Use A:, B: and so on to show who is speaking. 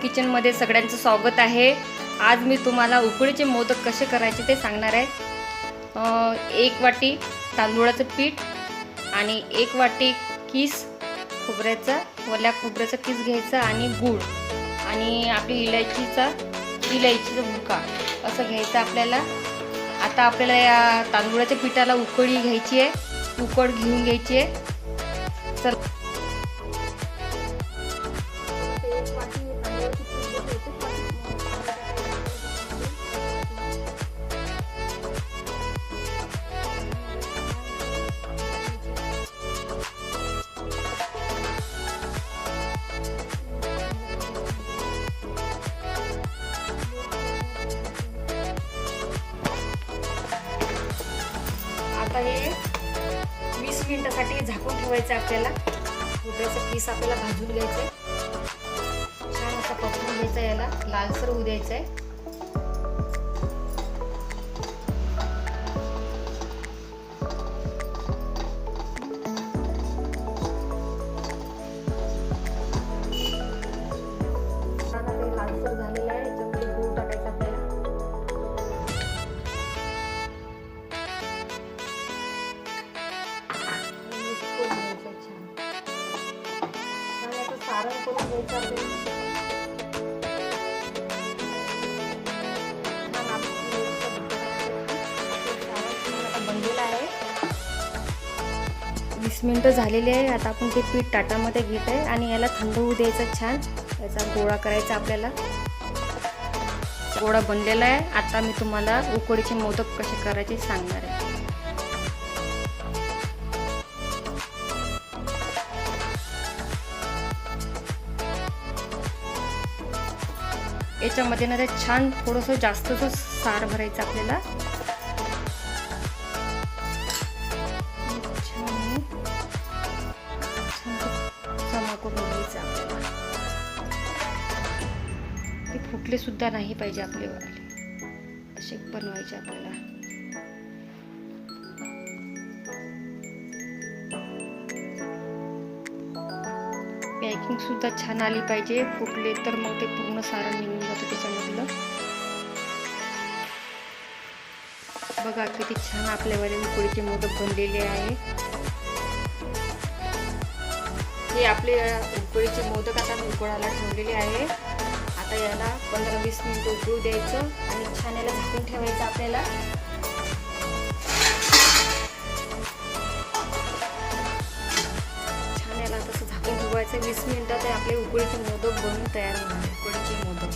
A: किचनमध्ये सगळ्यांचं स्वागत आहे। आज मी तुम्हाला उकडीचे मोदक कसे करायचे ते सांगणार आहे। 1 वाटी तांदूळाचं पीठ आणि 1 वाटी किस खोबऱ्याचा, ओल्या खोबऱ्याचा किस घ्यायचा आणि गूळ आणि आपली इलायचीचा भुका असं घ्यायचं आपल्याला। आता आपल्याला या तांदूळाच्या पिठाला उकळी घ्यायची आहे, उकळ घेऊन घ्यायची आहे। चल आता हे 20 मिनिटांसाठी झाकून ठेवायचं आपल्याला। खोबऱ्याचा किस आपल्याला भाजून घ्यायचा आहे, छान असा परतून घ्यायचा, याला लालसर होऊ द्यायचा आहे। लालसर झालेला आहे, याच्यामध्ये गूळ टाकायचा आपल्याला। सारण करून घ्यायचं आपल्याला। बनलेलं आहे, 20 मिनिटं झालेली आहे। आता आपण ते पीठ ताटामध्ये घेत आहे आणि याला थंड होऊ द्यायचं छान। याचा गोळा करायचा आपल्याला। गोळा बनलेला आहे। आता मी तुम्हाला उकडीचे मोदक कसे करायचे सांगणार आहे। याच्यामध्ये ना ते छान थोडंसं जास्तच सार भरायचं आपल्याला। जमा करून घ्यायचं आपल्याला। ते फुटले सुद्धा नाही पाहिजे आपले असे बनवायचे आपल्याला। पॅकिंग सुद्धा छान आली पाहिजे, फुटले तर मग ते पूर्ण सारण निघून जातं त्याच्यामधलं। बघा किती छान आपल्यावाले उकडीचे मोदक बनलेले आहे। हे आपले उकडीचे मोदक आता उकळायला ठेवलेले आहे। आता याला 15-20 मिनिटं उकळू द्यायचं आणि छान याला झाकून ठेवायचं आपल्याला। छान याला तसं झाकून ठेवायचं 20 मिनिटात आपले उकडीचे मोदक बनून तयार होणार। उकडीचे मोदक